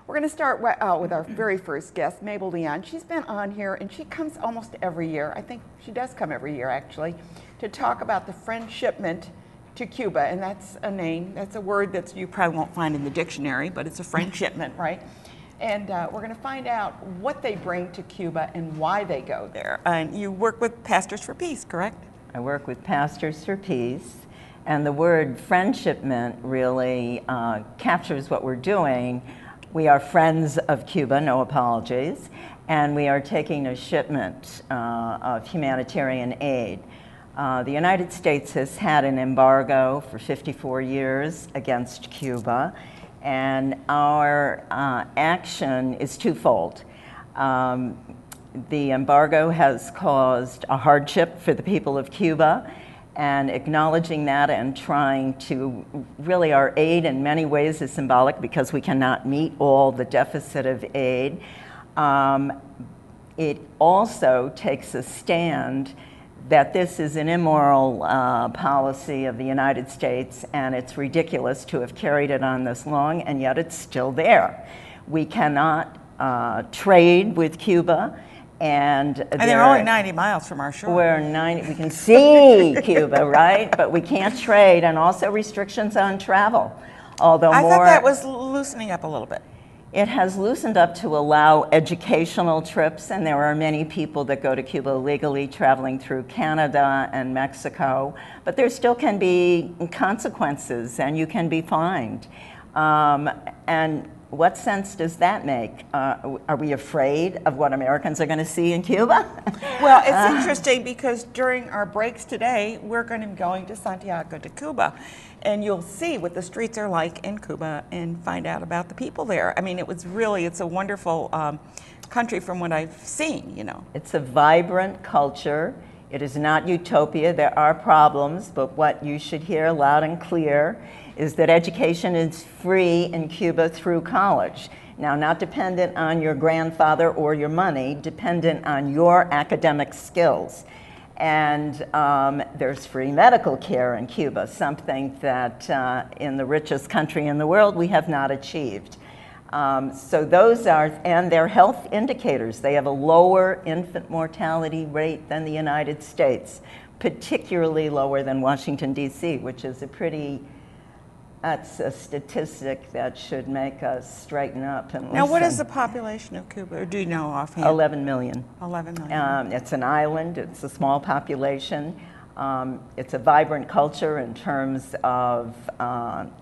We're going to start with our very first guest, Mabel Leon. She's been on here, and she comes almost every year. I think she does come every year, actually, to talk about the Friendshipment to Cuba. And that's a name, that's a word that you probably won't find in the dictionary, but it's a friendshipment, right? And we're going to find out what they bring to Cuba and why they go there. And you work with Pastors for Peace, correct? I work with Pastors for Peace, and the word friendshipment really captures what we're doing. We are friends of Cuba, no apologies, and we are taking a shipment of humanitarian aid. The United States has had an embargo for 54 years against Cuba, and our action is twofold. The embargo has caused a hardship for the people of Cuba, and acknowledging that and trying to, really our aid in many ways is symbolic because we cannot meet all the deficit of aid. It also takes a stand that this is an immoral policy of the United States, and it's ridiculous to have carried it on this long, and yet it's still there. We cannot trade with Cuba. And they're only 90 miles from our shore. We can see Cuba, right? But we can't trade, and also restrictions on travel. Although I thought that was loosening up a little bit. It has loosened up to allow educational trips, and there are many people that go to Cuba legally traveling through Canada and Mexico, but there still can be consequences, and you can be fined. And what sense does that make? Are we afraid of what Americans are going to see in Cuba? Well, it's interesting because during our breaks today, we're going to be going to Santiago de Cuba, and you'll see what the streets are like in Cuba and find out about the people there. I mean, it's a wonderful country from what I've seen, you know. It's a vibrant culture. It is not utopia. There are problems, but what you should hear loud and clear is that education is free in Cuba through college. Now, not dependent on your grandfather or your money, dependent on your academic skills. And there's free medical care in Cuba, something that in the richest country in the world we have not achieved. So those are, and their health indicators. They have a lower infant mortality rate than the United States, particularly lower than Washington, D.C., which is that's a statistic that should make us straighten up and listen. Now, what is the population of Cuba, or do you know offhand? 11 million. 11 million. It's an island. It's a small population. It's a vibrant culture in terms of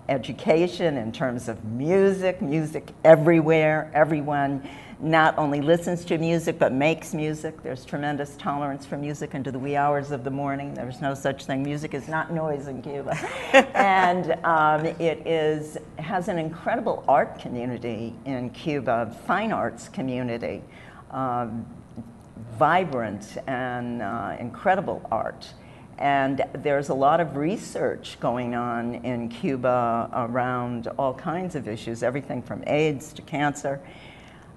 education, in terms of music everywhere. Everyone not only listens to music, but makes music. There's tremendous tolerance for music into the wee hours of the morning. There's no such thing. Music is not noise in Cuba. And it has an incredible art community in Cuba, fine arts community, vibrant and incredible art. And there's a lot of research going on in Cuba around all kinds of issues, everything from AIDS to cancer.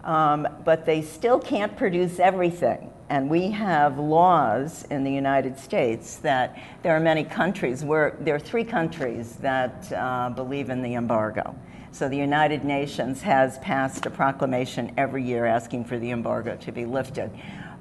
But they still can't produce everything. And we have laws in the United States that there are many countries there are 3 countries that believe in the embargo. So the United Nations has passed a proclamation every year asking for the embargo to be lifted.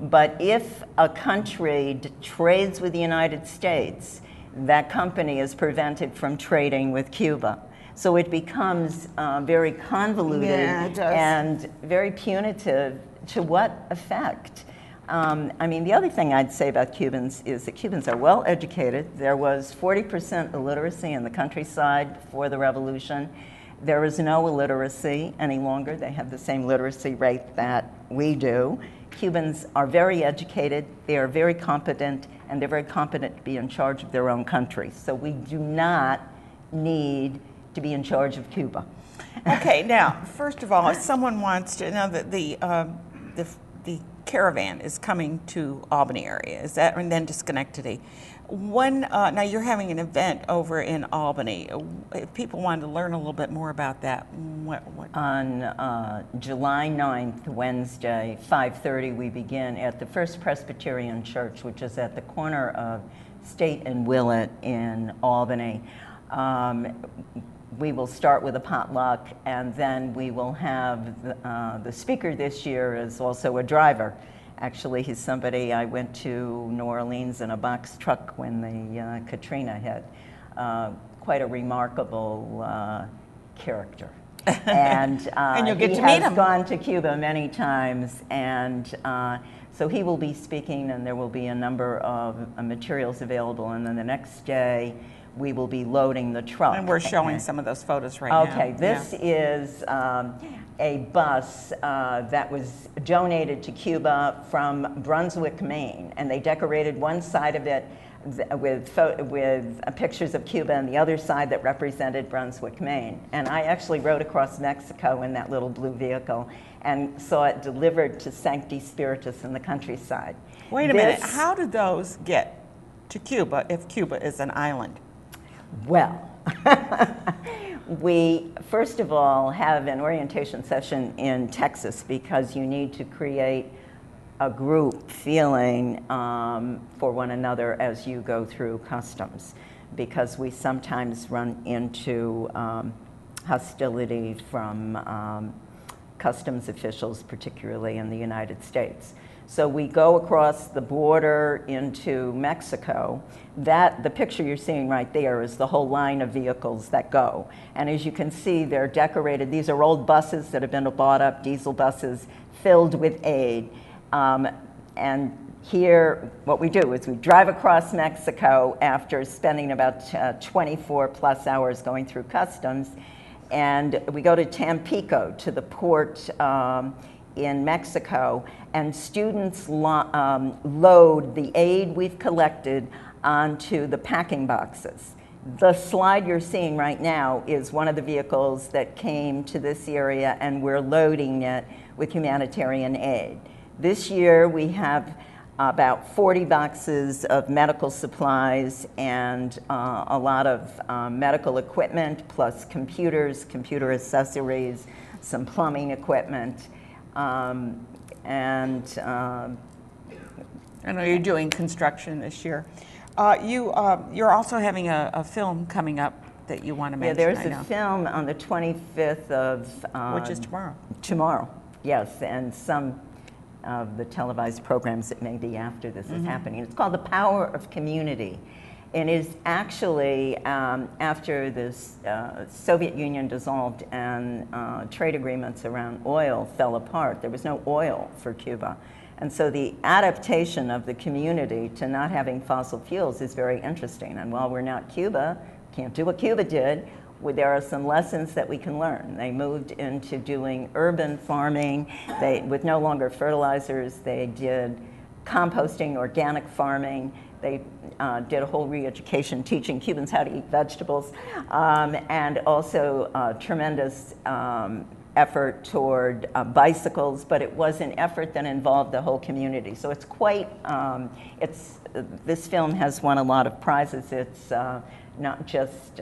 But if a country trades with the United States, that company is prevented from trading with Cuba. So it becomes very convoluted and very punitive. To what effect? I mean, the other thing I'd say about Cubans is that Cubans are well educated. There was 40% illiteracy in the countryside before the revolution. There is no illiteracy any longer. They have the same literacy rate that we do. Cubans are very educated, they are very competent, and they're very competent to be in charge of their own country. So we do not need to be in charge of Cuba. Okay, now, first of all, if someone wants to know that the Caravan is coming to Albany area, is that, and then to Schenectady. Now you're having an event over in Albany. If people wanted to learn a little bit more about that, what? On July 9th, Wednesday, 5:30, we begin at the First Presbyterian Church, which is at the corner of State and Willett in Albany. We will start with a potluck, and then we will have the speaker this year is also a driver. Actually, he's somebody I went to New Orleans in a box truck when the Katrina hit. Quite a remarkable character. And you'll get he to meet has him. gone to Cuba many times, and so he will be speaking, and there will be a number of materials available, and then the next day we will be loading the truck. And we're showing some of those photos right now. Okay, this is a bus that was donated to Cuba from Brunswick, Maine, and they decorated one side of it with pictures of Cuba and the other side that represented Brunswick, Maine. And I actually rode across Mexico in that little blue vehicle and saw it delivered to Sancti Spiritus in the countryside. Wait a minute, how do those get to Cuba if Cuba is an island? Well, we first of all have an orientation session in Texas because you need to create a group feeling for one another as you go through customs, because we sometimes run into hostility from customs officials, particularly in the United States. So we go across the border into Mexico. The picture you're seeing right there is the whole line of vehicles that go. And as you can see, they're decorated. These are old buses that have been bought up, diesel buses filled with aid. And here, what we do is we drive across Mexico after spending about 24 plus hours going through customs. And we go to Tampico, to the port in Mexico, and students load the aid we've collected onto the packing boxes. The slide you're seeing right now is one of the vehicles that came to this area, and we're loading it with humanitarian aid. This year we have about 40 boxes of medical supplies and a lot of medical equipment, plus computers, computer accessories, some plumbing equipment. I know you're doing construction this year. You're also having a film coming up that you want to mention. Yeah, there's a film on the 25th of... which is tomorrow. Tomorrow, yes, and some of the televised programs that may be after this is happening. It's called The Power of Community. And it is actually after the Soviet Union dissolved and trade agreements around oil fell apart. There was no oil for Cuba. And so the adaptation of the community to not having fossil fuels is very interesting. And while we're not Cuba, can't do what Cuba did, there are some lessons that we can learn. They moved into doing urban farming. With no longer fertilizers, they did composting, organic farming. They did a whole re-education teaching Cubans how to eat vegetables, and also tremendous effort toward bicycles, but it was an effort that involved the whole community. So it's quite, this film has won a lot of prizes. It's not just,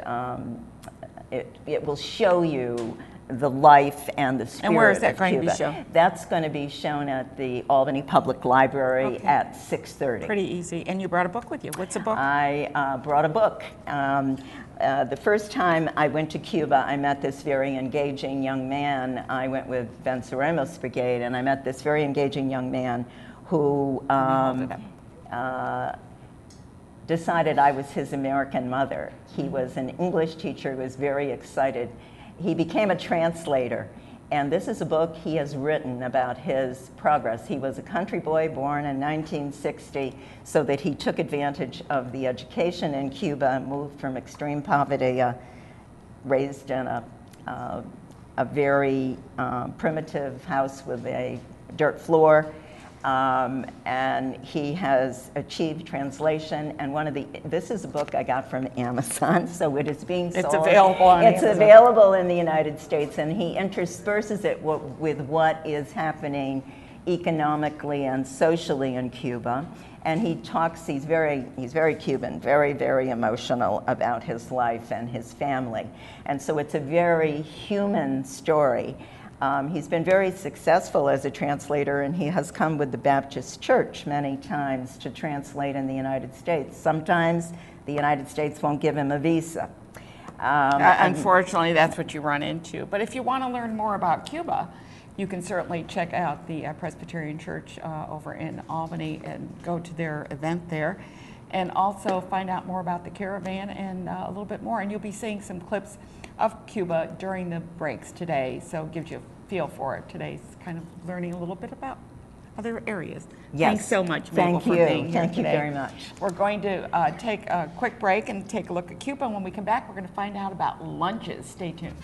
it will show you the life and the spirit of Cuba. And where is that going to be shown? That's going to be shown at the Albany Public Library at 6:30. Pretty easy. And you brought a book with you. What's a book? I brought a book. The first time I went to Cuba, I met this very engaging young man. I went with Venceremos Brigade, and I met this very engaging young man who decided I was his American mother. He was an English teacher who was very excited. He became a translator, and this is a book he has written about his progress. He was a country boy born in 1960, so that he took advantage of the education in Cuba, moved from extreme poverty, raised in a very primitive house with a dirt floor. And he has achieved translation, and this is a book I got from Amazon, so it is being sold. It's available on Amazon. It's available in the United States, and he intersperses it with what is happening economically and socially in Cuba. And he talks, he's very Cuban, very, very emotional about his life and his family. And so it's a very human story. He's been very successful as a translator, and he has come with the Baptist Church many times to translate in the United States. Sometimes the United States won't give him a visa. Unfortunately, that's what you run into. But if you want to learn more about Cuba, you can certainly check out the Presbyterian Church over in Albany and go to their event there. And also find out more about the Caravan and a little bit more. And you'll be seeing some clips of Cuba during the breaks today. So it gives you a feel for it. Today's kind of learning a little bit about other areas. Yes. Thanks so much, Mabel, Thank for you. being here Thank you today. very much. We're going to take a quick break and take a look at Cuba. And when we come back, we're going to find out about lunches. Stay tuned.